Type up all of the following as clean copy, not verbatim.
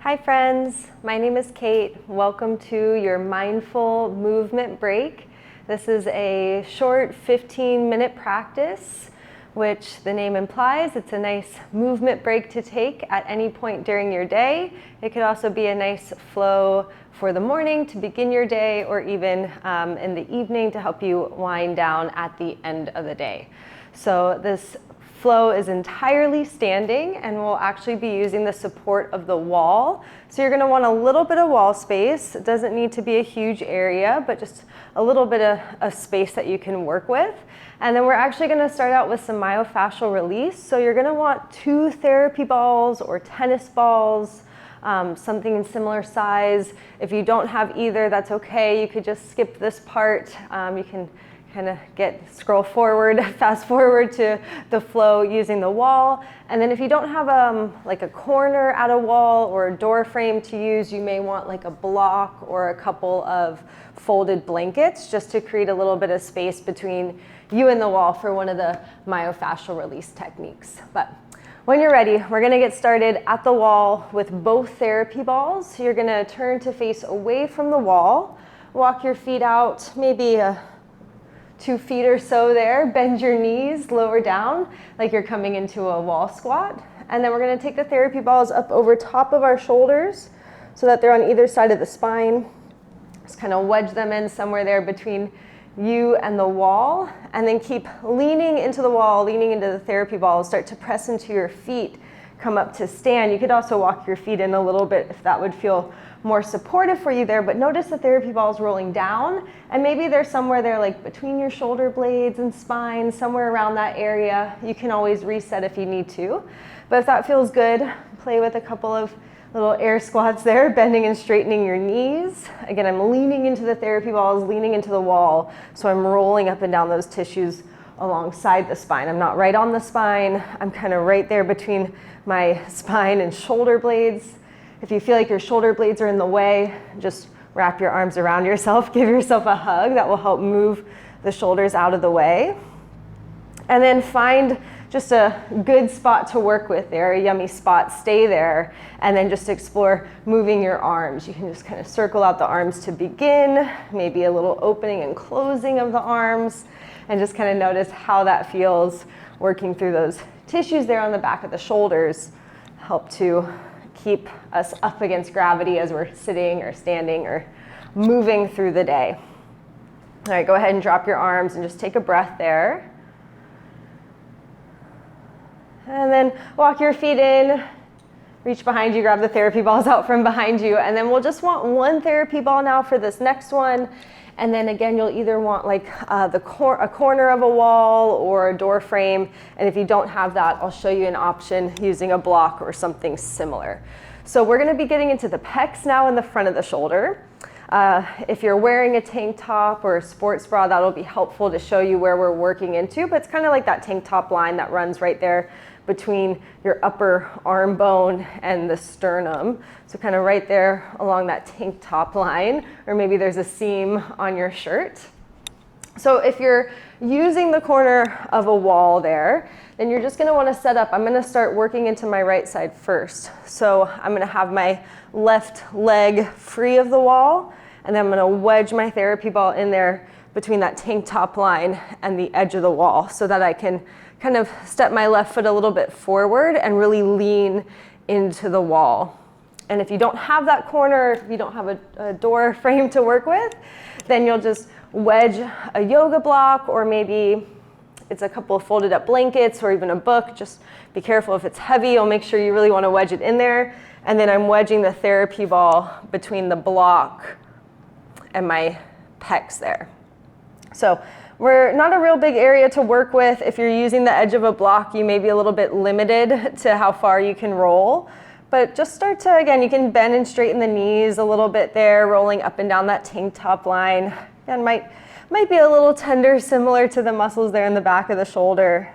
Hi friends, my name is Kate. Welcome to your mindful movement break. This is a short 15-minute practice, which the name implies it's a nice movement break to take at any point during your day. It could also be a nice flow for the morning to begin your day, or even in the evening to help you wind down at the end of the day. So this flow is entirely standing, and we'll actually be using the support of the wall. So you're going to want a little bit of wall space. It doesn't need to be a huge area, but just a little bit of space that you can work with. And then we're actually going to start out with some myofascial release. So you're going to want 2 therapy balls or tennis balls, something in similar size. If you don't have either, that's okay. You could just skip this part. You can kind of scroll forward, fast forward to the flow using the wall. And then if you don't have like a corner at a wall or a door frame to use, you may want like a block or a couple of folded blankets just to create a little bit of space between you and the wall for one of the myofascial release techniques. But when you're ready, we're going to get started at the wall with both therapy balls. So you're going to turn to face away from the wall, walk your feet out, maybe 2 feet or so there, bend your knees, lower down like you're coming into a wall squat. And then we're going to take the therapy balls up over top of our shoulders so that they're on either side of the spine. Just kind of wedge them in somewhere there between you and the wall, and then keep leaning into the wall, leaning into the therapy balls. Start to press into your feet, come up to stand. You could also walk your feet in a little bit if that would feel more supportive for you there, but notice the therapy balls rolling down, and maybe they're somewhere there like between your shoulder blades and spine, somewhere around that area. You can always reset if you need to, but if that feels good, play with a couple of little air squats there, bending and straightening your knees. Again, I'm leaning into the therapy balls, leaning into the wall, so I'm rolling up and down those tissues alongside the spine. I'm not right on the spine, I'm kind of right there between my spine and shoulder blades. If you feel like your shoulder blades are in the way, just wrap your arms around yourself, give yourself a hug. That will help move the shoulders out of the way. And then find just a good spot to work with there, a yummy spot, stay there, and then just explore moving your arms. You can just kind of circle out the arms to begin, maybe a little opening and closing of the arms, and just kind of notice how that feels working through those tissues there on the back of the shoulders. Help to keep us up against gravity as we're sitting or standing or moving through the day. All right, go ahead and drop your arms and just take a breath there. And then walk your feet in, reach behind you, grab the therapy balls out from behind you, and then we'll just want 1 therapy ball now for this next one. And then again, you'll either want like a corner of a wall or a door frame. And if you don't have that, I'll show you an option using a block or something similar. So we're going to be getting into the pecs now in the front of the shoulder. If you're wearing a tank top or a sports bra, that'll be helpful to show you where we're working into. But it's kind of like that tank top line that runs right there between your upper arm bone and the sternum. So kind of right there along that tank top line, or maybe there's a seam on your shirt. So if you're using the corner of a wall there, then you're just going to want to set up. I'm going to start working into my right side first. So I'm going to have my left leg free of the wall, and then I'm going to wedge my therapy ball in there between that tank top line and the edge of the wall so that I can kind of step my left foot a little bit forward and really lean into the wall. And if you don't have that corner, if you don't have a door frame to work with, then you'll just wedge a yoga block, or maybe it's a couple of folded up blankets or even a book. Just be careful if it's heavy. You'll make sure you really want to wedge it in there. And then I'm wedging the therapy ball between the block and my pecs there. So we're not a real big area to work with. If you're using the edge of a block, you may be a little bit limited to how far you can roll. But just start to, again, you can bend and straighten the knees a little bit there, rolling up and down that tank top line. And might be a little tender, similar to the muscles there in the back of the shoulder.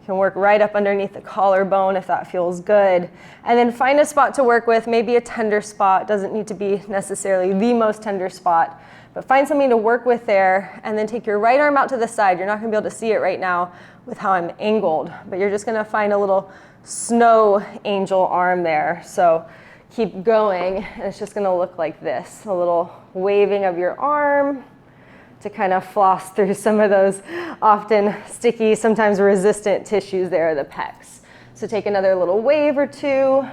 You can work right up underneath the collarbone if that feels good. And then find a spot to work with, maybe a tender spot. Doesn't need to be necessarily the most tender spot, but find something to work with there, and then take your right arm out to the side. You're not going to be able to see it right now with how I'm angled, but you're just going to find a little snow angel arm there. So keep going, and it's just gonna look like this, a little waving of your arm to kind of floss through some of those often sticky, sometimes resistant tissues there, the pecs. So take another little wave or two.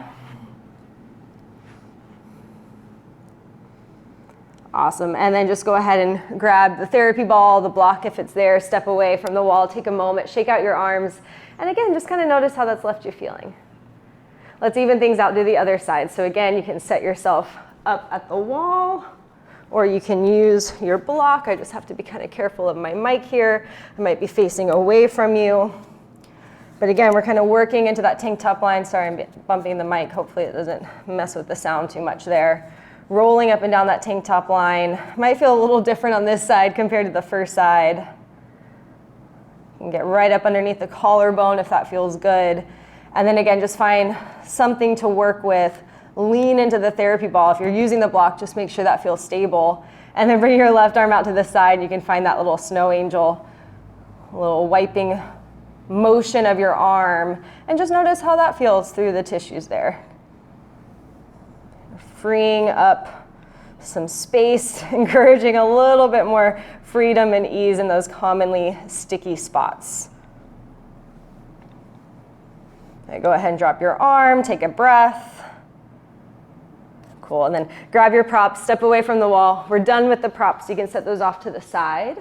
Awesome, and then just go ahead and grab the therapy ball, the block if it's there, step away from the wall, take a moment, shake out your arms, and again, just kind of notice how that's left you feeling. Let's even things out to the other side. So again, you can set yourself up at the wall, or you can use your block. I just have to be kind of careful of my mic here. I might be facing away from you. But again, we're kind of working into that tank top line. Sorry, I'm bumping the mic. Hopefully it doesn't mess with the sound too much there. Rolling up and down that tank top line. Might feel a little different on this side compared to the first side. You can get right up underneath the collarbone if that feels good. And then again, just find something to work with. Lean into the therapy ball. If you're using the block, just make sure that feels stable. And then bring your left arm out to the side. You can find that little snow angel, a little wiping motion of your arm. And just notice how that feels through the tissues there. Freeing up some space, encouraging a little bit more freedom and ease in those commonly sticky spots. Okay, go ahead and drop your arm, take a breath. Cool, and then grab your props, step away from the wall. We're done with the props, you can set those off to the side.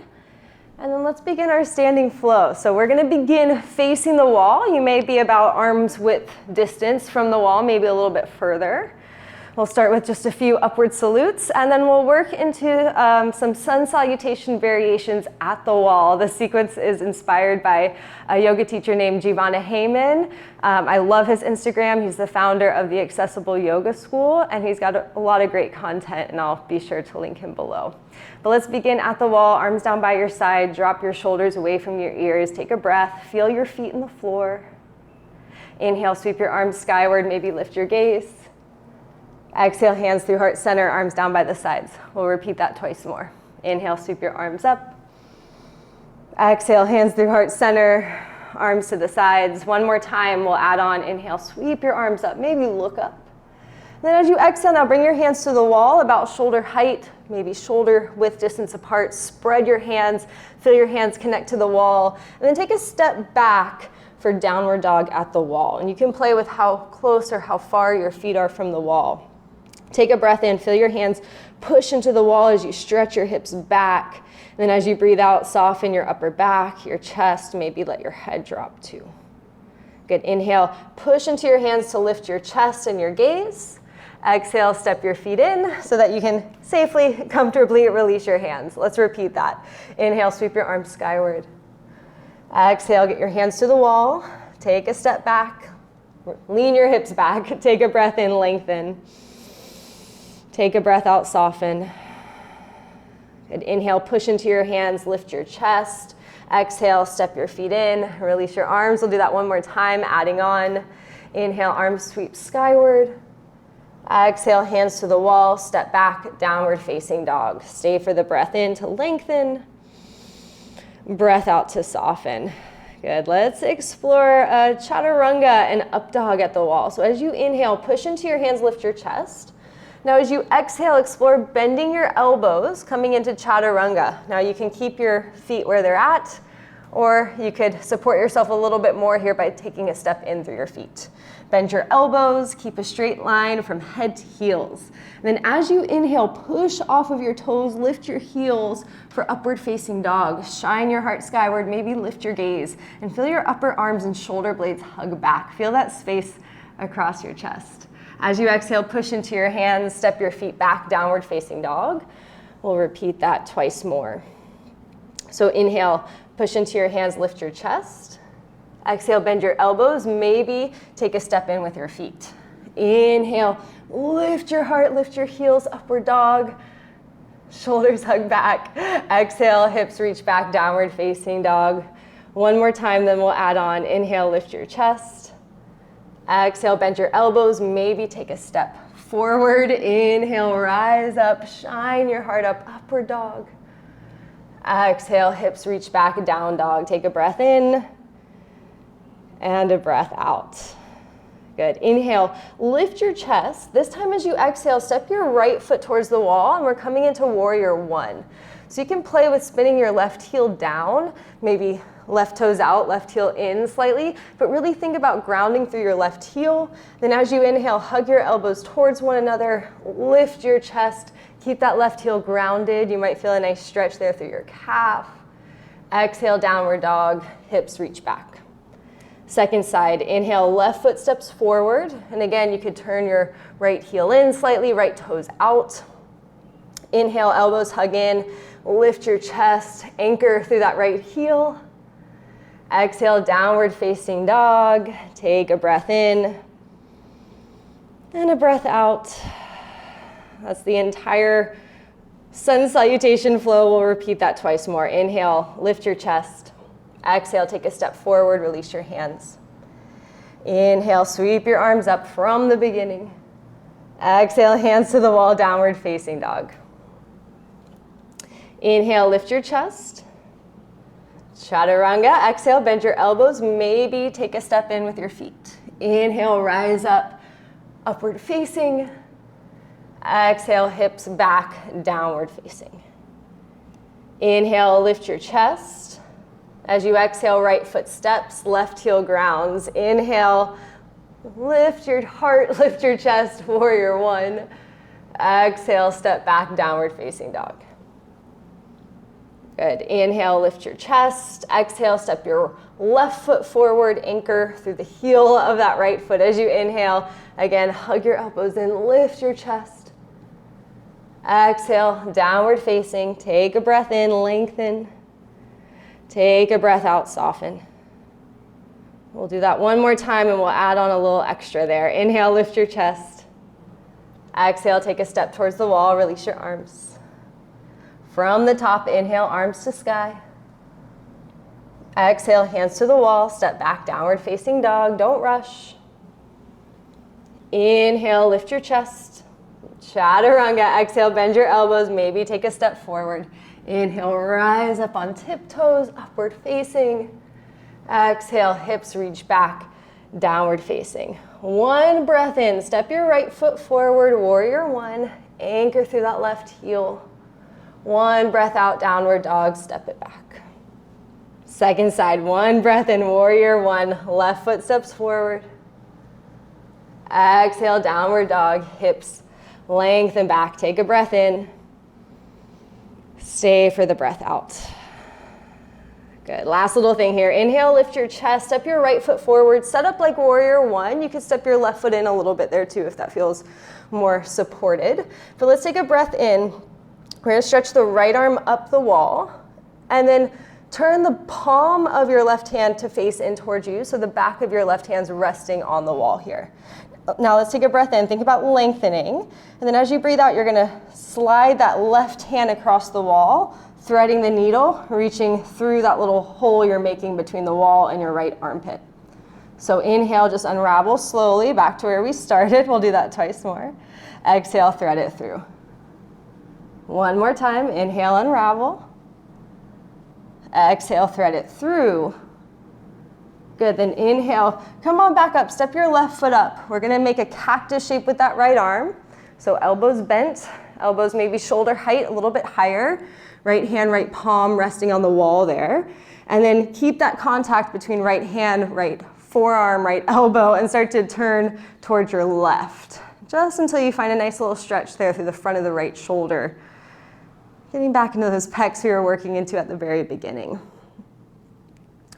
And then let's begin our standing flow. So we're gonna begin facing the wall. You may be about arm's width distance from the wall, maybe a little bit further. We'll start with just a few upward salutes, and then we'll work into some sun salutation variations at the wall. The sequence is inspired by a yoga teacher named Jivana Heyman. I love his Instagram. He's the founder of the Accessible Yoga School, and he's got a lot of great content, and I'll be sure to link him below. But let's begin at the wall, arms down by your side, drop your shoulders away from your ears, take a breath, feel your feet in the floor. Inhale, sweep your arms skyward, maybe lift your gaze. Exhale, hands through heart center, arms down by the sides. We'll repeat that twice more. Inhale, sweep your arms up. Exhale, hands through heart center, arms to the sides. One more time, we'll add on. Inhale, sweep your arms up, maybe look up. Then as you exhale now, bring your hands to the wall, about shoulder height, maybe shoulder width distance apart. Spread your hands, feel your hands connect to the wall, and then take a step back for downward dog at the wall. And you can play with how close or how far your feet are from the wall. Take a breath in, feel your hands push into the wall as you stretch your hips back. And then as you breathe out, soften your upper back, your chest, maybe let your head drop too. Good, inhale, push into your hands to lift your chest and your gaze. Exhale, step your feet in so that you can safely, comfortably release your hands. Let's repeat that. Inhale, sweep your arms skyward. Exhale, get your hands to the wall. Take a step back, lean your hips back. Take a breath in, lengthen. Take a breath out, soften. Good. Inhale, push into your hands, lift your chest. Exhale, step your feet in, release your arms. We'll do that one more time, adding on. Inhale, arms sweep skyward. Exhale, hands to the wall, step back, downward facing dog. Stay for the breath in to lengthen. Breath out to soften. Good, let's explore chaturanga and up dog at the wall. So as you inhale, push into your hands, lift your chest. Now as you exhale, explore bending your elbows, coming into chaturanga. Now you can keep your feet where they're at, or you could support yourself a little bit more here by taking a step in through your feet. Bend your elbows, keep a straight line from head to heels. And then as you inhale, push off of your toes, lift your heels for upward facing dog. Shine your heart skyward, maybe lift your gaze, and feel your upper arms and shoulder blades hug back. Feel that space across your chest. As you exhale, push into your hands, step your feet back, downward facing dog. We'll repeat that twice more. So inhale, push into your hands, lift your chest. Exhale, bend your elbows, maybe take a step in with your feet. Inhale, lift your heart, lift your heels, upward dog. Shoulders hug back. Exhale, hips reach back, downward facing dog. One more time, then we'll add on. Inhale, lift your chest. Exhale, bend your elbows, maybe take a step forward. Inhale, rise up, shine your heart up, upward dog. Exhale, hips reach back, down dog. Take a breath in and a breath out. Good. Inhale, lift your chest. This time as you exhale, step your right foot towards the wall, and we're coming into warrior one. So you can play with spinning your left heel down, maybe left toes out, left heel in slightly, but really think about grounding through your left heel. Then as you inhale, hug your elbows towards one another, lift your chest, keep that left heel grounded. You might feel a nice stretch there through your calf. Exhale, downward dog, hips reach back. Second side, inhale, left foot steps forward. And again, you could turn your right heel in slightly, right toes out. Inhale, elbows hug in, lift your chest, anchor through that right heel. Exhale, downward facing dog. Take a breath in and a breath out. That's the entire sun salutation flow. We'll repeat that twice more. Inhale, lift your chest. Exhale, take a step forward, release your hands. Inhale, sweep your arms up from the beginning. Exhale, hands to the wall, downward facing dog. Inhale, lift your chest. Chaturanga. Exhale, bend your elbows, maybe take a step in with your feet. Inhale, rise up, upward facing. Exhale, hips back, downward facing. Inhale, lift your chest. As you exhale, right foot steps, left heel grounds. Inhale, lift your heart, lift your chest, warrior one. Exhale, step back, downward facing dog. Good. Inhale, lift your chest. Exhale, step your left foot forward, anchor through the heel of that right foot. As you inhale, again, hug your elbows in, lift your chest. Exhale, downward facing. Take a breath in, lengthen. Take a breath out, soften. We'll do that one more time and we'll add on a little extra there. Inhale, lift your chest. Exhale, take a step towards the wall, release your arms. From the top, inhale, arms to sky. Exhale, hands to the wall, step back, downward facing dog, don't rush. Inhale, lift your chest. Chaturanga, exhale, bend your elbows, maybe take a step forward. Inhale, rise up on tiptoes, upward facing. Exhale, hips reach back, downward facing. One breath in, step your right foot forward, warrior one. Anchor through that left heel. One breath out, downward dog, step it back. Second side, one breath in, warrior one. Left foot steps forward. Exhale, downward dog, hips lengthen back. Take a breath in. Stay for the breath out. Good. Last little thing here. Inhale, lift your chest, step your right foot forward, set up like warrior one. You can step your left foot in a little bit there too if that feels more supported. But let's take a breath in. We're going to stretch the right arm up the wall and then turn the palm of your left hand to face in towards you, so the back of your left hand's resting on the wall here. Now let's take a breath in, think about lengthening, and then as you breathe out, you're gonna slide that left hand across the wall, threading the needle, reaching through that little hole you're making between the wall and your right armpit. So inhale, just unravel slowly, back to where we started. We'll do that twice more. Exhale, thread it through. One more time, inhale, unravel. Exhale, thread it through. Good, then inhale, come on back up, step your left foot up. We're gonna make a cactus shape with that right arm. So elbows bent, elbows maybe shoulder height, a little bit higher. Right hand, right palm resting on the wall there. And then keep that contact between right hand, right forearm, right elbow, and start to turn towards your left. Just until you find a nice little stretch there through the front of the right shoulder. Getting back into those pecs we were working into at the very beginning.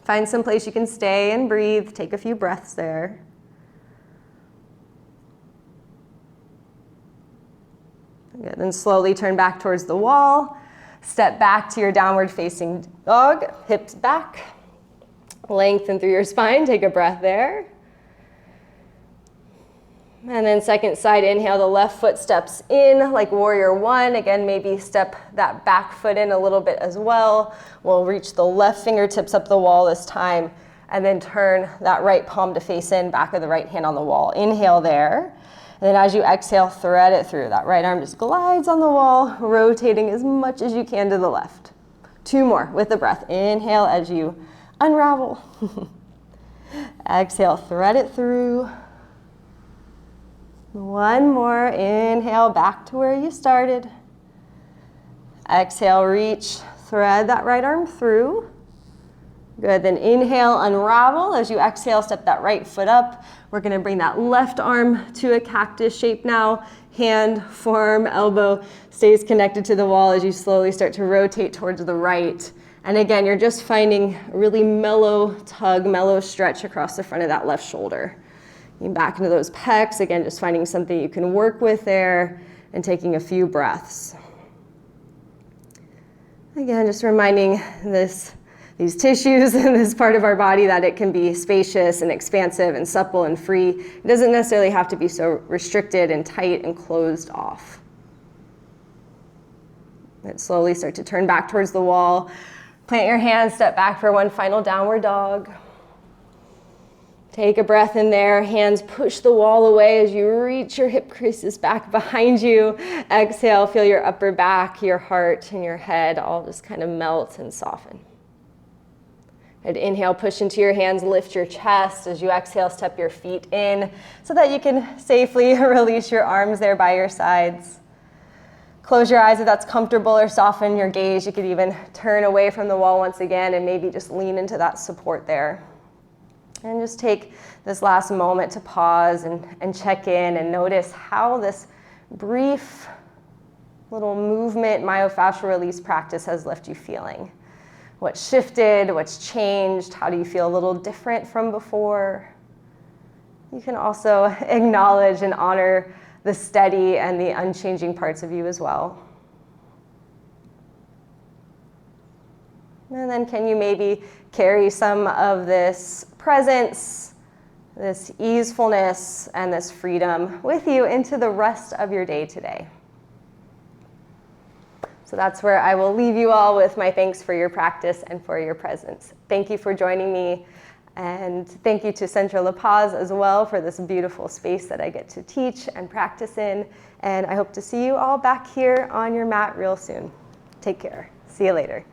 Find some place you can stay and breathe. Take a few breaths there. Good. Then slowly turn back towards the wall. Step back to your downward facing dog. Hips back. Lengthen through your spine. Take a breath there. And then second side, inhale, the left foot steps in like warrior one. Again, maybe step that back foot in a little bit as well. We'll reach the left fingertips up the wall this time, and then turn that right palm to face in, back of the right hand on the wall. Inhale there. And then as you exhale, thread it through. That right arm just glides on the wall, rotating as much as you can to the left. Two more with the breath. Inhale as you unravel. Exhale, thread it through. One more. Inhale, back to where you started. Exhale, reach, thread that right arm through. Good, then inhale, unravel. As you exhale, step that right foot up. We're gonna bring that left arm to a cactus shape now. Hand, forearm, elbow stays connected to the wall as you slowly start to rotate towards the right. And again, you're just finding a really mellow tug, mellow stretch across the front of that left shoulder. Getting back into those pecs, again, just finding something you can work with there and taking a few breaths. Again, just reminding these tissues in this part of our body that it can be spacious and expansive and supple and free. It doesn't necessarily have to be so restricted and tight and closed off. Let's slowly start to turn back towards the wall. Plant your hands, step back for one final downward dog. Take a breath in there, hands push the wall away as you reach your hip creases back behind you. Exhale, feel your upper back, your heart, and your head all just kind of melt and soften. And inhale, push into your hands, lift your chest. As you exhale, step your feet in so that you can safely release your arms there by your sides. Close your eyes if that's comfortable, or soften your gaze. You could even turn away from the wall once again and maybe just lean into that support there. And just take this last moment to pause and check in and notice how this brief little movement myofascial release practice has left you feeling. What shifted, what's changed, how do you feel a little different from before? You can also acknowledge and honor the steady and the unchanging parts of you as well. And then can you maybe carry some of this presence, this easefulness, and this freedom with you into the rest of your day today? So that's where I will leave you all with my thanks for your practice and for your presence. Thank you for joining me, and thank you to Centre La Paz as well for this beautiful space that I get to teach and practice in. And I hope to see you all back here on your mat real soon. Take care. See you later.